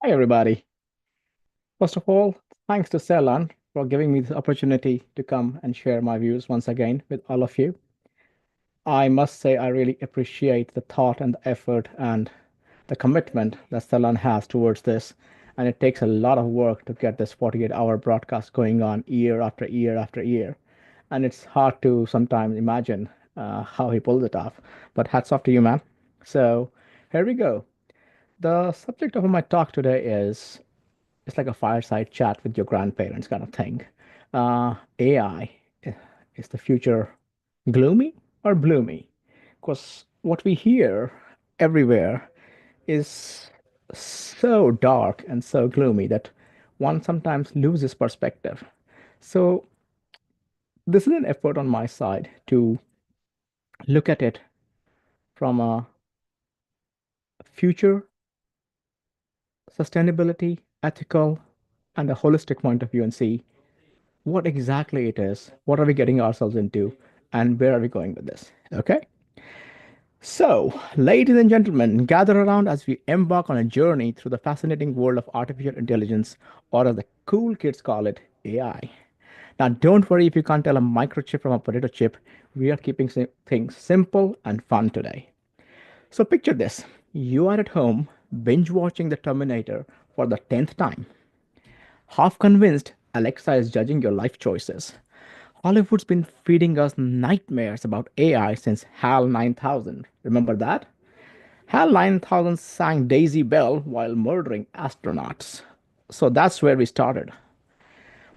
Hi, everybody. First of all, thanks to Celan for giving me this opportunity to come and share my views once again with all of you. I must say, I really appreciate the thought and the effort and the commitment that Celan has towards this. And it takes a lot of work to get this 48-hour broadcast going on year after year after year. And it's hard to sometimes imagine how he pulls it off. But hats off to you, man. So here we go. The subject of my talk today is it's like a fireside chat with your grandparents kind of thing. AI, is the future gloomy or bloomy? Because what we hear everywhere is so dark and so gloomy that one sometimes loses perspective. So, this is an effort on my side to look at it from a future, sustainability, ethical, and a holistic point of view and see what exactly it is, what are we getting ourselves into, and where are we going with this? Okay. So, ladies and gentlemen, gather around as we embark on a journey through the fascinating world of artificial intelligence, or as the cool kids call it, AI. Now, don't worry if you can't tell a microchip from a potato chip. We are keeping things simple and fun today. So, picture this: you are at home, binge watching The Terminator for the 10th time. Half convinced Alexa is judging your life choices. Hollywood's been feeding us nightmares about AI since HAL 9000. Remember that? HAL 9000 sang Daisy Bell while murdering astronauts. So that's where we started.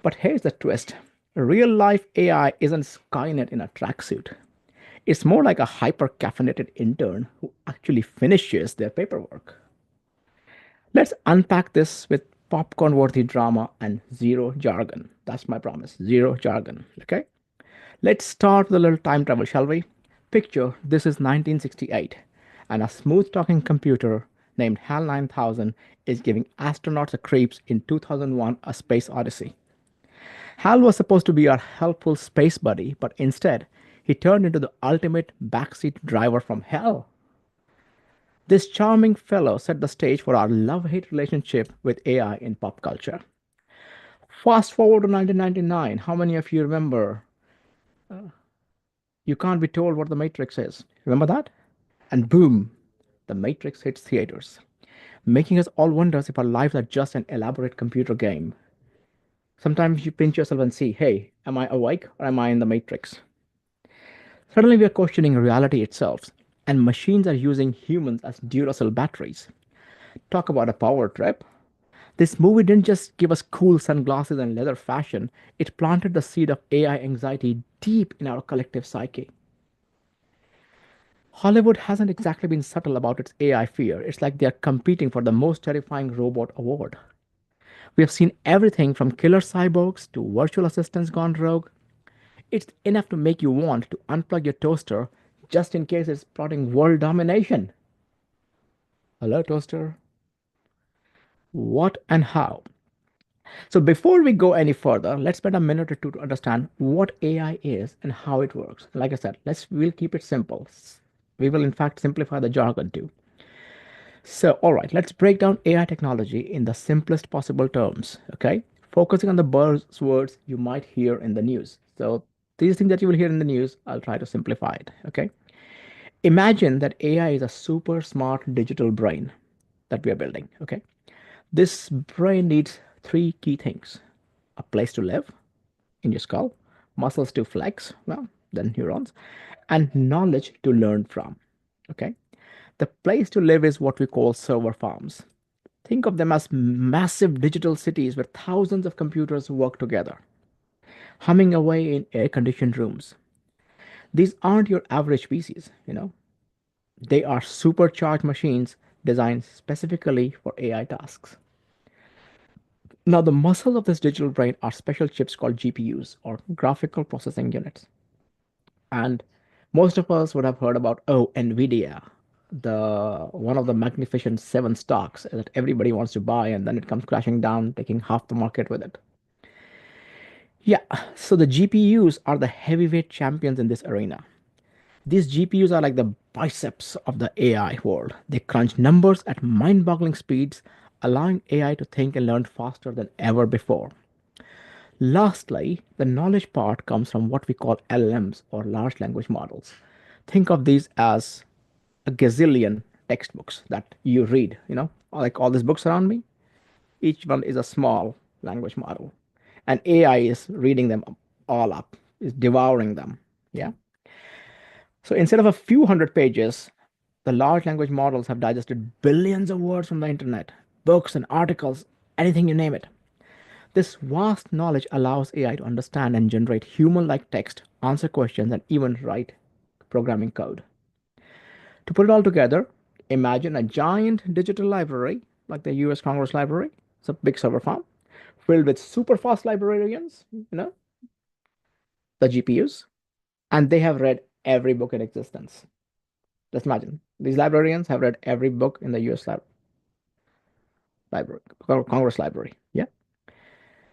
But here's the twist: real life AI isn't Skynet in a tracksuit. It's more like a hyper caffeinated intern who actually finishes their paperwork. Let's unpack this with popcorn worthy drama and zero jargon. That's my promise, zero jargon. Okay? Let's start with a little time travel, shall we? Picture this is 1968, and a smooth talking computer named HAL 9000 is giving astronauts the creeps in 2001 A Space Odyssey. HAL was supposed to be our helpful space buddy, but instead, he turned into the ultimate backseat driver from hell. This charming fellow set the stage for our love hate relationship with AI in pop culture. Fast forward to 1999. How many of you remember You Can't Be Told What the Matrix Is? Remember that? And boom, the Matrix hits theaters, making us all wonder if our lives are just an elaborate computer game. Sometimes you pinch yourself and see, hey, am I awake or am I in the Matrix? Suddenly we are questioning reality itself, and machines are using humans as Duracell batteries. Talk about a power trip. This movie didn't just give us cool sunglasses and leather fashion, it planted the seed of AI anxiety deep in our collective psyche. Hollywood hasn't exactly been subtle about its AI fear. It's like they're competing for the most terrifying robot award. We have seen everything from killer cyborgs to virtual assistants gone rogue. It's enough to make you want to unplug your toaster just in case it's plotting world domination. Hello, toaster. What and how? So, before we go any further, let's spend a minute or two to understand what AI is and how it works. Like I said, we'll keep it simple. We will, in fact, simplify the jargon too. So, all right, let's break down AI technology in the simplest possible terms, okay? Focusing on the buzzwords you might hear in the news. So, these things that you will hear in the news, I'll try to simplify it, okay? Imagine that AI is a super smart digital brain that we are building, okay? This brain needs three key things: a place to live in your skull, muscles to flex, well, then neurons, and knowledge to learn from, okay? The place to live is what we call server farms. Think of them as massive digital cities where thousands of computers work together, humming away in air conditioned rooms. These aren't your average PCs. They are supercharged machines designed specifically for AI tasks. Now, the muscle of this digital brain are special chips called GPUs or graphical processing units. And most of us would have heard about, oh, Nvidia, the one of the magnificent seven stocks that everybody wants to buy, and then it comes crashing down, taking half the market with it. Yeah, so the GPUs are the heavyweight champions in this arena. These GPUs are like the biceps of the AI world. They crunch numbers at mind boggling speeds, allowing AI to think and learn faster than ever before. Lastly, the knowledge part comes from what we call LLMs or large language models. Think of these as a gazillion textbooks that you read, like all these books around me. Each one is a small language model. And AI is reading them all up, is devouring them. Yeah. So instead of a few hundred pages, the large language models have digested billions of words from the internet, books and articles, anything you name it. This vast knowledge allows AI to understand and generate human like text, answer questions, and even write programming code. To put it all together, imagine a giant digital library like the US Congress Library. It's a big server farm filled with super fast librarians, the GPUs, and they have read every book in existence. Just imagine these librarians have read every book in the US library, Congress Library. Yeah.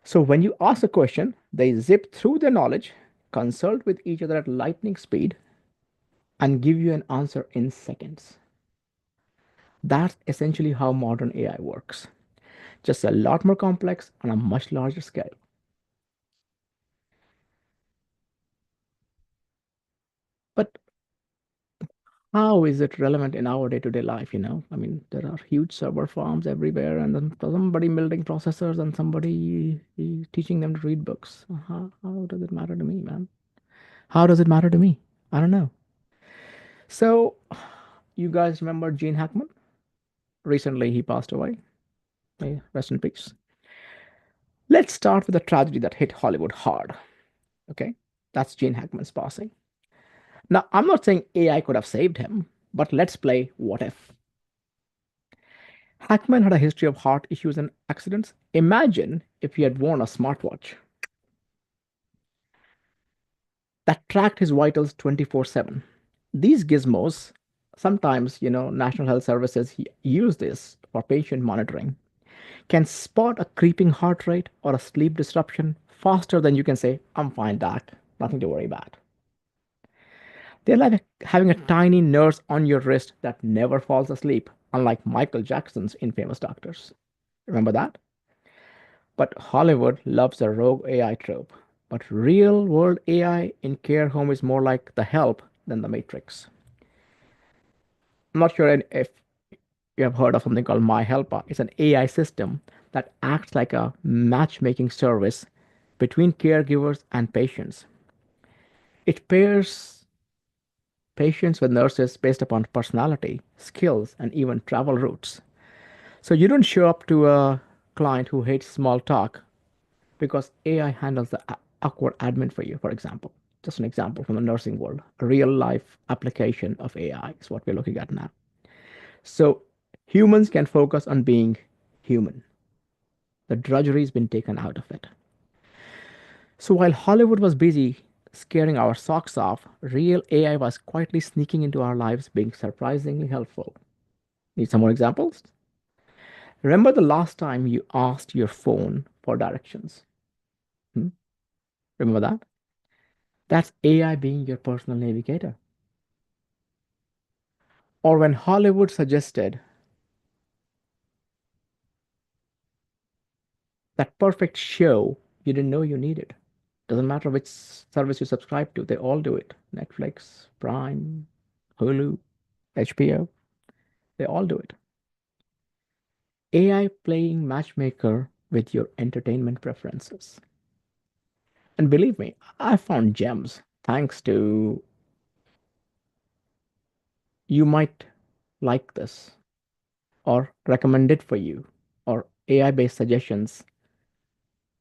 So when you ask a question, they zip through their knowledge, consult with each other at lightning speed, and give you an answer in seconds. That's essentially how modern AI works, just a lot more complex on a much larger scale. But how is it relevant in our day-to-day life? I mean, there are huge server farms everywhere, and then somebody building processors and somebody teaching them to read books. How does it matter to me, man? How does it matter to me? I don't know. So, you guys remember Gene Hackman? Recently, he passed away. May rest in peace. Let's start with a tragedy that hit Hollywood hard. Okay, that's Gene Hackman's passing. Now, I'm not saying AI could have saved him, but let's play what if. Hackman had a history of heart issues and accidents. Imagine if he had worn a smartwatch that tracked his vitals 24/7. These gizmos, sometimes, National Health Services use this for patient monitoring, can spot a creeping heart rate or a sleep disruption faster than you can say, I'm fine, doc, nothing to worry about. They're like having a tiny nurse on your wrist that never falls asleep, unlike Michael Jackson's infamous doctors. Remember that? But Hollywood loves a rogue AI trope. But real world AI in care home is more like the help than the matrix. I'm not sure if you have heard of something called My Helper. It's an AI system that acts like a matchmaking service between caregivers and patients. It pairs patients with nurses based upon personality, skills, and even travel routes. So you don't show up to a client who hates small talk because AI handles the awkward admin for you, for example. Just an example from the nursing world. A real life application of AI is what we're looking at now. So humans can focus on being human. The drudgery's been taken out of it. So while Hollywood was busy scaring our socks off, real AI was quietly sneaking into our lives, being surprisingly helpful. Need some more examples? Remember the last time you asked your phone for directions? Hmm? Remember that? That's AI being your personal navigator. Or when Hollywood suggested that perfect show you didn't know you needed. Doesn't matter which service you subscribe to, they all do it. Netflix, Prime, Hulu, HBO, they all do it. AI playing matchmaker with your entertainment preferences. And believe me, I found gems thanks to you might like this or recommend it for you or AI based suggestions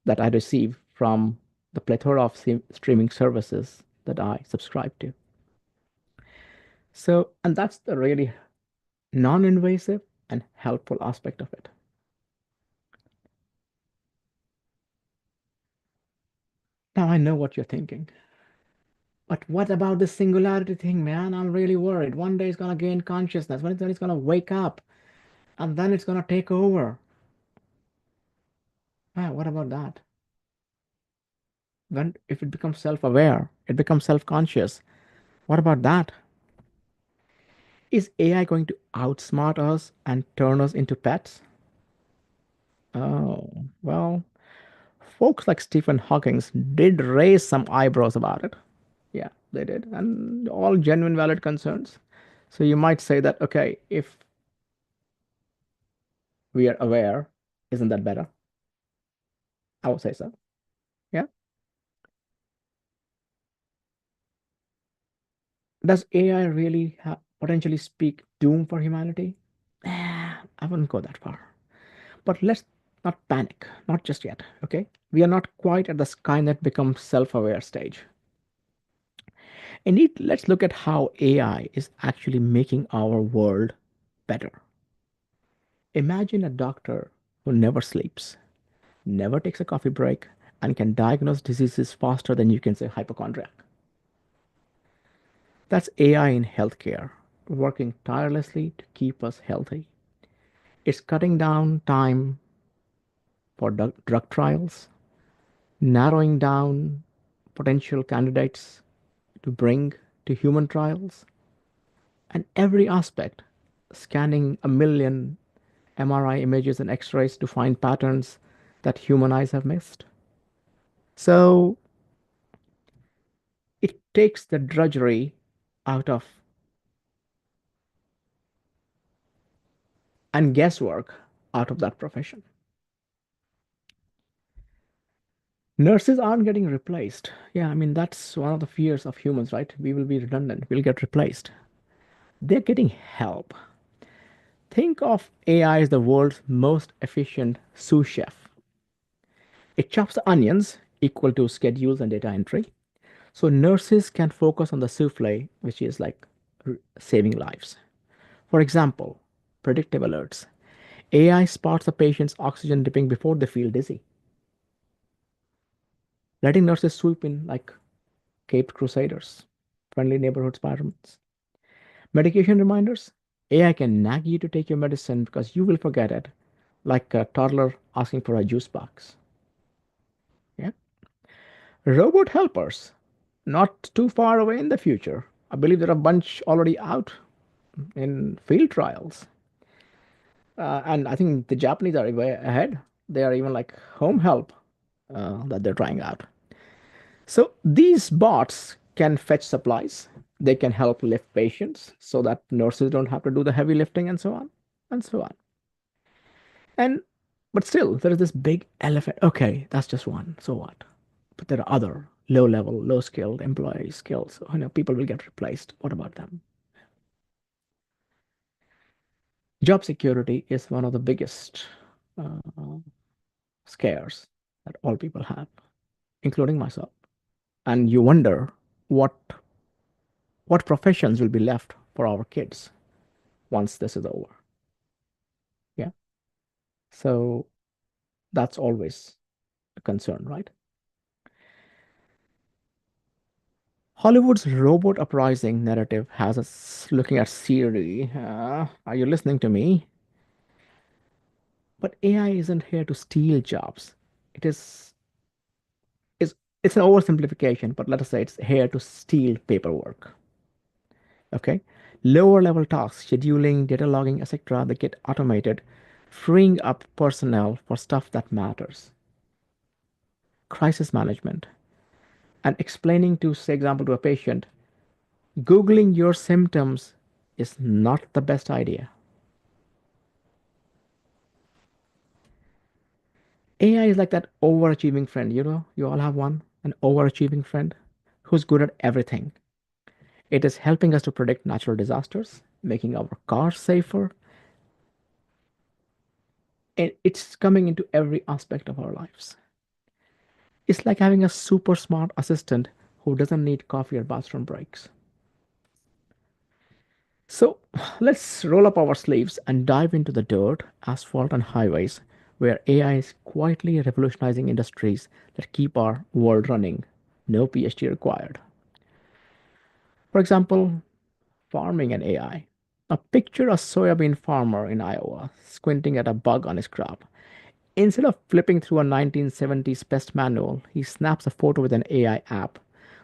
that I receive from the plethora of streaming services that I subscribe to. So, and that's the really non invasive and helpful aspect of it. Now, I know what you're thinking. But what about this singularity thing, man? I'm really worried. One day it's going to gain consciousness, then it's going to wake up, and then it's going to take over. Ah, what about that? When if it becomes self-aware, it becomes self-conscious. What about that? Is AI going to outsmart us and turn us into pets? Oh, well, folks like Stephen Hawking's did raise some eyebrows about it. Yeah, they did, and all genuine, valid concerns. So you might say that, okay, if we are aware, isn't that better? I would say so. Yeah. Does AI really potentially speak doom for humanity? I wouldn't go that far. But let's not panic, not just yet, okay? We are not quite at the Skynet becomes self aware stage. Indeed, let's look at how AI is actually making our world better. Imagine a doctor who never sleeps, never takes a coffee break, and can diagnose diseases faster than you can say hypochondriac. That's AI in healthcare, working tirelessly to keep us healthy. It's cutting down time for drug trials, narrowing down potential candidates to bring to human trials, and every aspect, scanning a million MRI images and X rays to find patterns that human eyes have missed. So it takes the drudgery out of and guesswork out of that profession. Nurses aren't getting replaced. Yeah, I mean, that's one of the fears of humans, right? We will be redundant, we'll get replaced. They're getting help. Think of AI as the world's most efficient sous chef. It chops the onions, equal to schedules and data entry. So nurses can focus on the souffle, which is like saving lives. For example, predictive alerts. AI spots the patient's oxygen dipping before they feel dizzy, letting nurses swoop in like caped crusaders, friendly neighborhood Spidermans. Medication reminders. AI can nag you to take your medicine because you will forget it, like a toddler asking for a juice box. Yeah. Robot helpers. Not too far away in the future. I believe there are a bunch already out in field trials. And I think the Japanese are way ahead. They are even like home help that they're trying out. So these bots can fetch supplies. They can help lift patients so that nurses don't have to do the heavy lifting and so on and so on. And but still, there is this big elephant. Okay, that's just one. So what? But there are other low level, low skilled employee skills. People will get replaced. What about them? Job security is one of the biggest uh, scares that all people have, including myself. And you wonder what what professions will be left for our kids once this is over. Yeah. So that's always a concern, right? Hollywood's robot uprising narrative has us looking at Siri. Are you listening to me? But AI isn't here to steal jobs. It is it's, it's an oversimplification, but let us say it's here to steal paperwork. Okay, lower level tasks, scheduling, data logging, etc., they get automated, freeing up personnel for stuff that matters. Crisis management and explaining to, say, example, to a patient, googling your symptoms is not the best idea. AI is like that overachieving friend, you all have one, an overachieving friend who's good at everything. It is helping us to predict natural disasters, making our cars safer, and it's coming into every aspect of our lives. It's like having a super smart assistant who doesn't need coffee or bathroom breaks. So let's roll up our sleeves and dive into the dirt, asphalt, and highways where AI is quietly revolutionizing industries that keep our world running. No PhD required. For example, farming and AI. Now, picture a soybean farmer in Iowa squinting at a bug on his crop. Instead of flipping through a 1970s pest manual, he snaps a photo with an AI app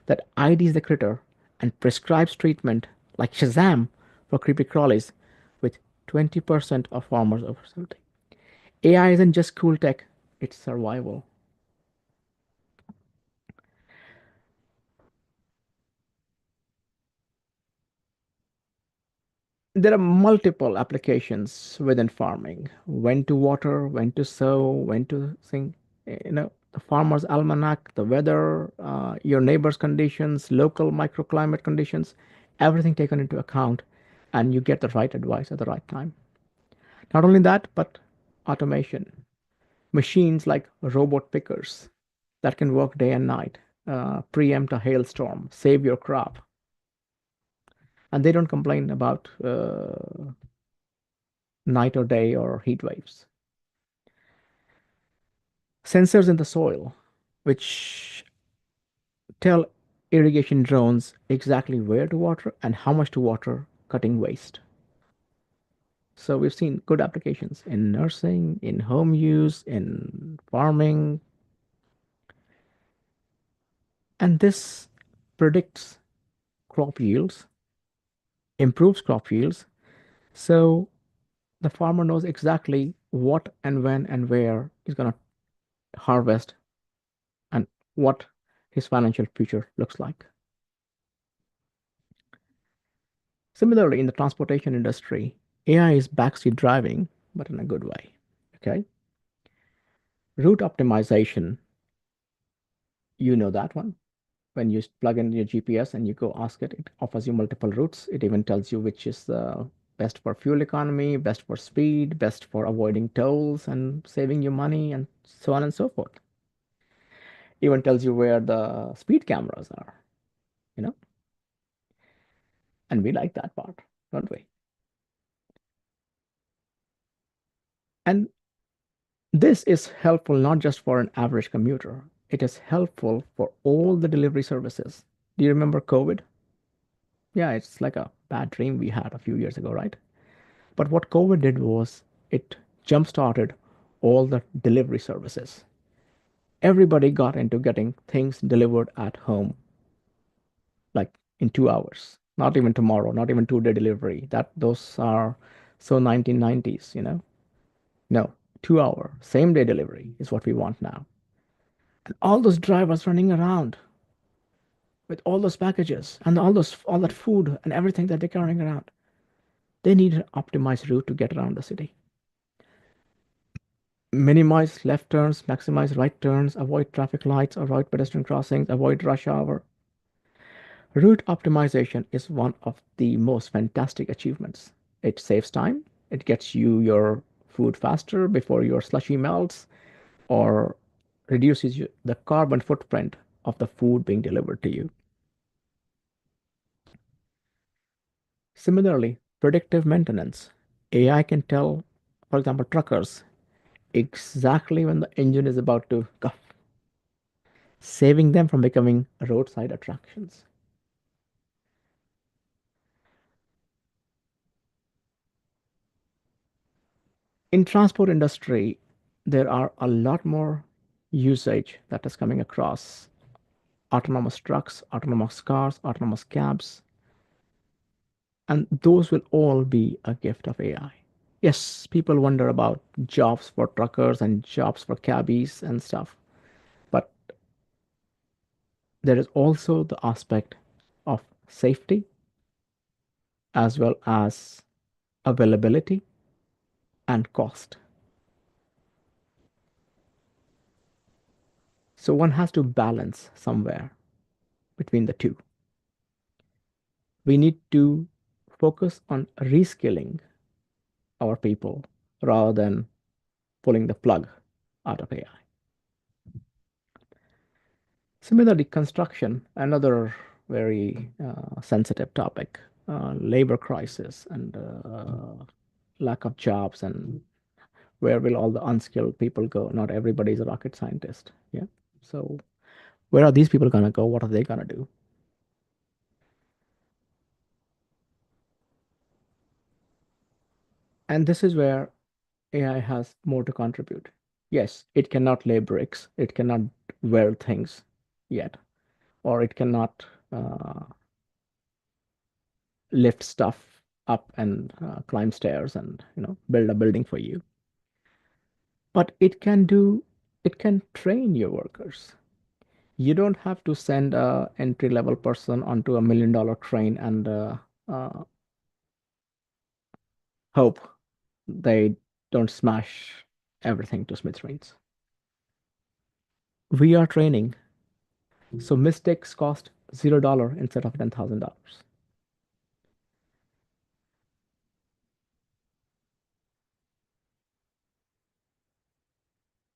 that IDs the critter and prescribes treatment like Shazam for creepy crawlies with 20% of farmers' overstimulation. AI isn't just cool tech, it's survival. There are multiple applications within farming: when to water, when to sow, when to sing, the farmer's almanac, the weather, your neighbor's conditions, local microclimate conditions, everything taken into account, and you get the right advice at the right time. Not only that, but automation, machines like robot pickers that can work day and night, preempt a hailstorm, save your crop, and they don't complain about night or day or heat waves. Sensors in the soil, which tell irrigation drones exactly where to water and how much to water, cutting waste. So we've seen good applications in nursing, in home use, in farming, and this predicts crop yields, improves crop yields. So the farmer knows exactly what and when and where he's going to harvest and what his financial future looks like. Similarly, in the transportation industry, AI is backseat driving, but in a good way. Okay. Route optimization, you know that one. When you plug in your GPS and you go ask it, it offers you multiple routes. It even tells you which is the best for fuel economy, best for speed, best for avoiding tolls and saving you money, and so on and so forth. Even tells you where the speed cameras are, you know, and we like that part, don't we? And this is helpful not just for an average commuter, it is helpful for all the delivery services. Do you remember COVID? Yeah, it's like a bad dream we had a few years ago, right? But what COVID did was it jump started all the delivery services. Everybody got into getting things delivered at home, like in 2 hours. Not even tomorrow, not even 2 day delivery. That those are so 1990s, you know? No, 2 hour, same day delivery is what we want now. And all those drivers running around with all those packages and all that food and everything that they're carrying around. They need an optimized route to get around the city. Minimize left turns, maximize right turns, avoid traffic lights, avoid pedestrian crossings, avoid rush hour. Route optimization is one of the most fantastic achievements. It saves time, it gets you your food faster before your slushy melts, or reduces the carbon footprint of the food being delivered to you. Similarly, predictive maintenance. AI can tell, for example, truckers exactly when the engine is about to cough, saving them from becoming roadside attractions. In transport industry, there are a lot more usage that is coming across: autonomous trucks, autonomous cars, autonomous cabs, and those will all be a gift of AI. Yes, people wonder about jobs for truckers and jobs for cabbies and stuff, but there is also the aspect of safety as well as availability and cost. So one has to balance somewhere between the two. We need to focus on reskilling our people rather than pulling the plug out of AI. Similarly, construction, another very sensitive topic, labor crisis and lack of jobs, and where will all the unskilled people go? Not everybody is a rocket scientist. Yeah. So where are these people going to go? What are they going to do? And this is where AI has more to contribute. Yes, it cannot lay bricks, it cannot weld things yet, or it cannot lift stuff up and climb stairs and build a building for you. But it can train your workers. You don't have to send a entry level person onto $1 million train and hope they don't smash everything to smithereens. We are training, so mistakes cost $0 instead of $10,000.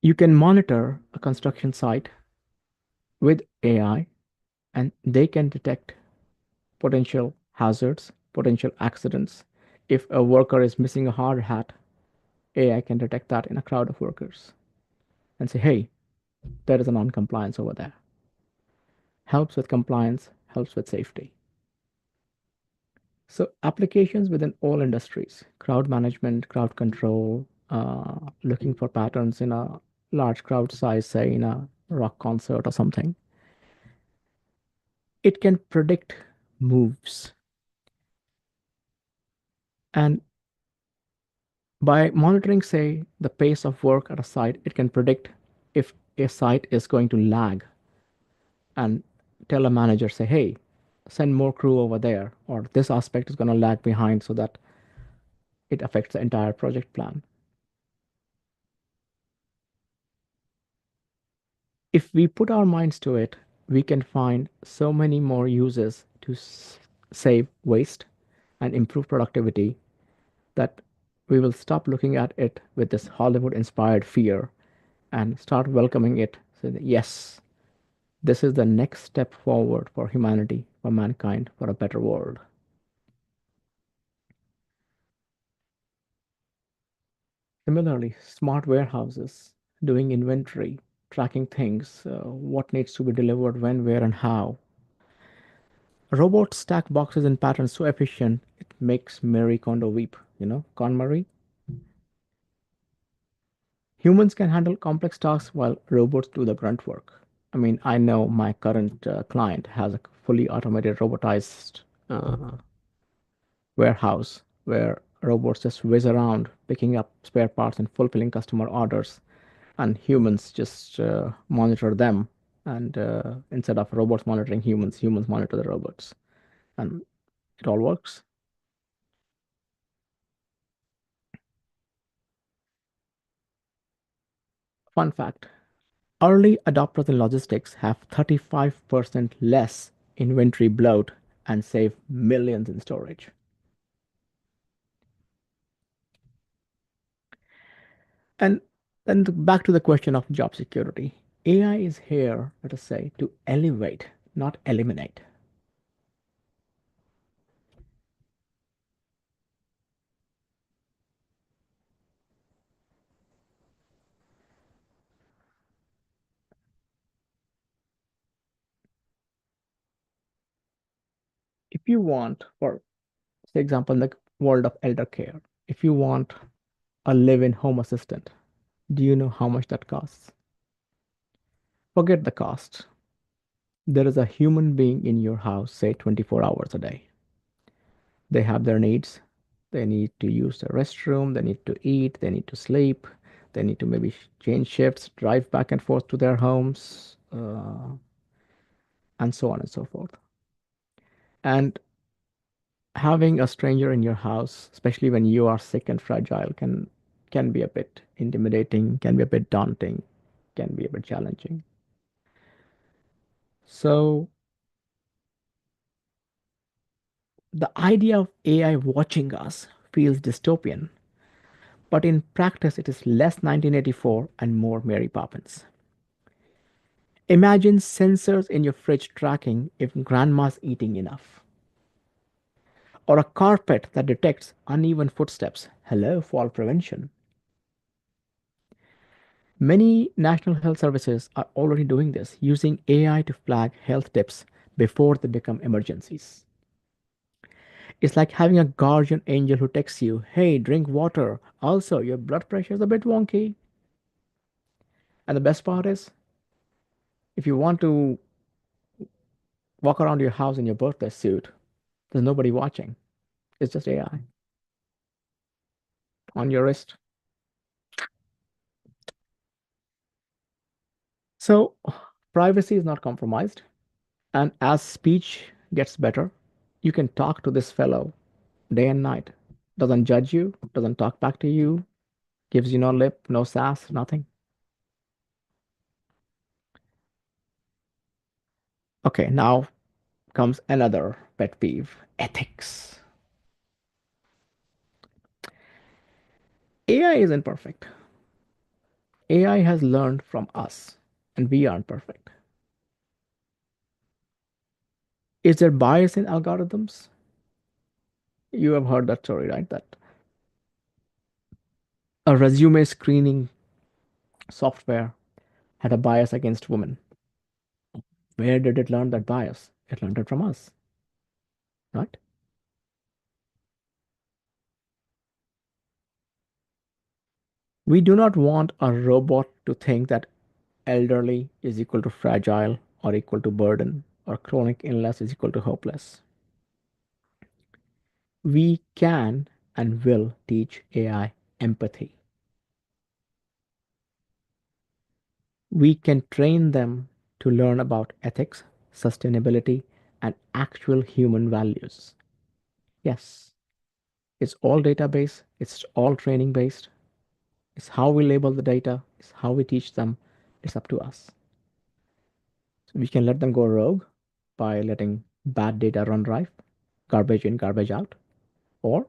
You can monitor a construction site with AI, and they can detect potential hazards, potential accidents. If a worker is missing a hard hat, AI can detect that in a crowd of workers and say, hey, there is a non compliance over there. Helps with compliance, helps with safety. So, applications within all industries, crowd management, crowd control, looking for patterns in a large crowd size, say in a rock concert or something, it can predict moves. And by monitoring, say, the pace of work at a site, it can predict if a site is going to lag and tell a manager, say, hey, send more crew over there, or this aspect is going to lag behind so that it affects the entire project plan. If we put our minds to it, we can find so many more uses to save waste and improve productivity that we will stop looking at it with this Hollywood inspired fear and start welcoming it. So that, yes, this is the next step forward for humanity, for mankind, for a better world. Similarly, smart warehouses, doing inventory, tracking things, what needs to be delivered, when, where, and how. Robots stack boxes in patterns so efficient it makes Mary Kondo weep. You know, Con Marie. Humans can handle complex tasks while robots do the grunt work. I mean, I know my current client has a fully automated robotized warehouse where robots just whiz around picking up spare parts and fulfilling customer orders, and humans just monitor them. And instead of robots monitoring humans, humans monitor the robots, and it all works. Fun fact: early adopters in logistics have 35% less inventory bloat and save millions in storage. And then back to the question of job security. AI is here, let us say, to elevate, not eliminate. If you want, for say example, in the world of elder care, if you want a live-in home assistant, do you know how much that costs? Forget the cost. There is a human being in your house, say 24 hours a day. They have their needs. They need to use the restroom, they need to eat, they need to sleep, they need to maybe change shifts, drive back and forth to their homes, and so on and so forth. And having a stranger in your house, especially when you are sick and fragile, can be a bit intimidating, can be a bit daunting, can be a bit challenging. So the idea of AI watching us feels dystopian, but in practice it is less 1984 and more Mary Poppins. Imagine sensors in your fridge tracking if grandma's eating enough, or a carpet that detects uneven footsteps. Hello, fall prevention. Many national health services are already doing this, using AI to flag health tips before they become emergencies. It's like having a guardian angel who texts you, hey, drink water. Also, your blood pressure is a bit wonky. And the best part is, if you want to walk around your house in your birthday suit, there's nobody watching. It's just AI on your wrist. So, privacy is not compromised. And as speech gets better, you can talk to this fellow day and night. Doesn't judge you, doesn't talk back to you, gives you no lip, no sass, nothing. Okay, now comes another pet peeve, ethics. AI isn't perfect. AI has learned from us, and we aren't perfect. Is there bias in algorithms? You have heard that story, right? That a resume screening software had a bias against women. Where did it learn that bias? It learned it from us, right? We do not want a robot to think that elderly is equal to fragile or equal to burden or chronic illness is equal to hopeless. We can and will teach AI empathy. We can train them to learn about ethics, sustainability, and actual human values. Yes, it's all database, it's all training based. It's how we label the data, it's how we teach them. It's up to us. So we can let them go rogue by letting bad data run rife, garbage in, garbage out, or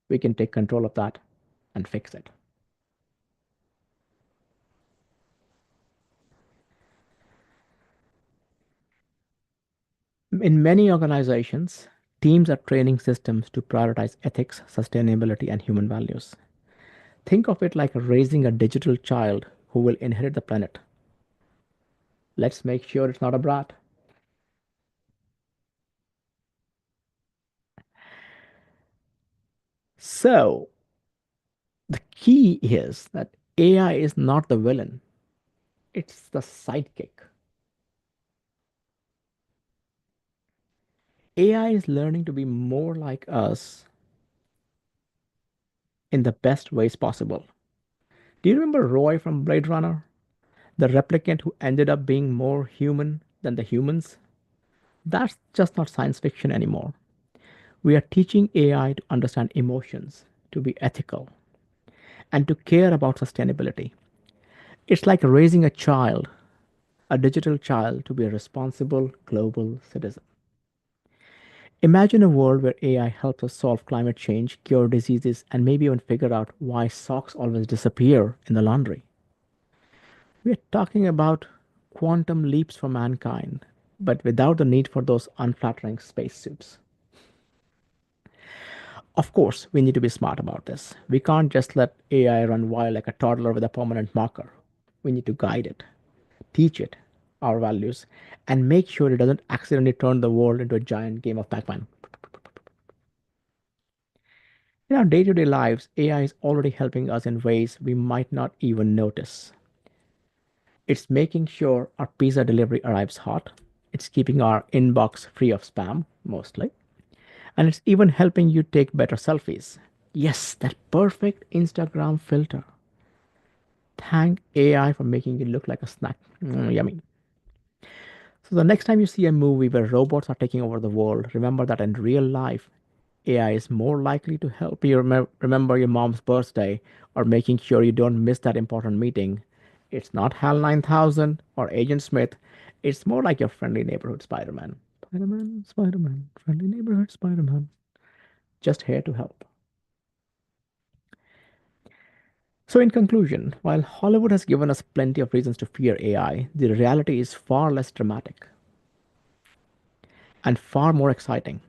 we can take control of that and fix it. In many organizations, teams are training systems to prioritize ethics, sustainability, and human values. Think of it like raising a digital child who will inherit the planet. Let's make sure it's not a brat. So, the key is that AI is not the villain, it's the sidekick. AI is learning to be more like us in the best ways possible. Do you remember Roy from Blade Runner? The replicant who ended up being more human than the humans? That's just not science fiction anymore. We are teaching AI to understand emotions, to be ethical, and to care about sustainability. It's like raising a child, a digital child, to be a responsible global citizen. Imagine a world where AI helps us solve climate change, cure diseases, and maybe even figure out why socks always disappear in the laundry. We're talking about quantum leaps for mankind, but without the need for those unflattering spacesuits. Of course, we need to be smart about this. We can't just let AI run wild like a toddler with a permanent marker. We need to guide it, teach it our values, and make sure it doesn't accidentally turn the world into a giant game of Pac Man. In our day to day lives, AI is already helping us in ways we might not even notice. It's making sure our pizza delivery arrives hot, it's keeping our inbox free of spam, mostly, and it's even helping you take better selfies. Yes, that perfect Instagram filter. Thank AI for making it look like a snack. Yummy. So, the next time you see a movie where robots are taking over the world, remember that in real life, AI is more likely to help you remember your mom's birthday or making sure you don't miss that important meeting. It's not HAL 9000 or Agent Smith. It's more like your friendly neighborhood Spider Man. Spider Man, Spider Man, friendly neighborhood Spider Man. Just here to help. So, in conclusion, while Hollywood has given us plenty of reasons to fear AI, the reality is far less dramatic and far more exciting.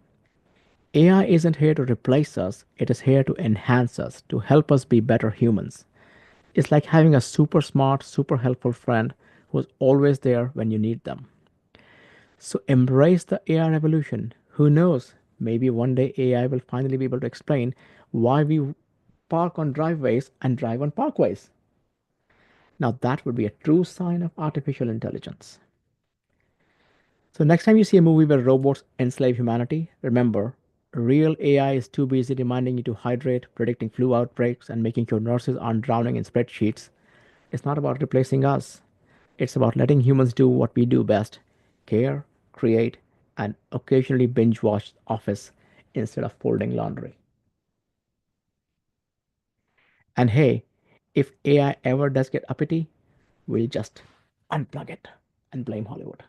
AI isn't here to replace us, it is here to enhance us, to help us be better humans. It's like having a super smart, super helpful friend who's always there when you need them. So embrace the AI revolution. Who knows? Maybe one day AI will finally be able to explain why we park on driveways and drive on parkways. Now, that would be a true sign of artificial intelligence. So, next time you see a movie where robots enslave humanity, remember real AI is too busy reminding you to hydrate, predicting flu outbreaks, and making sure nurses aren't drowning in spreadsheets. It's not about replacing us, It's about letting humans do what we do best: care, create, and occasionally binge watch Office instead of folding laundry. And hey, if AI ever does get uppity, we'll just unplug it and blame Hollywood.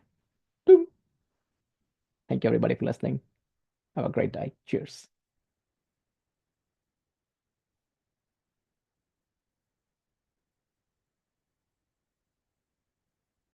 Boom. Thank you, everybody, for listening. Have a great day. Cheers.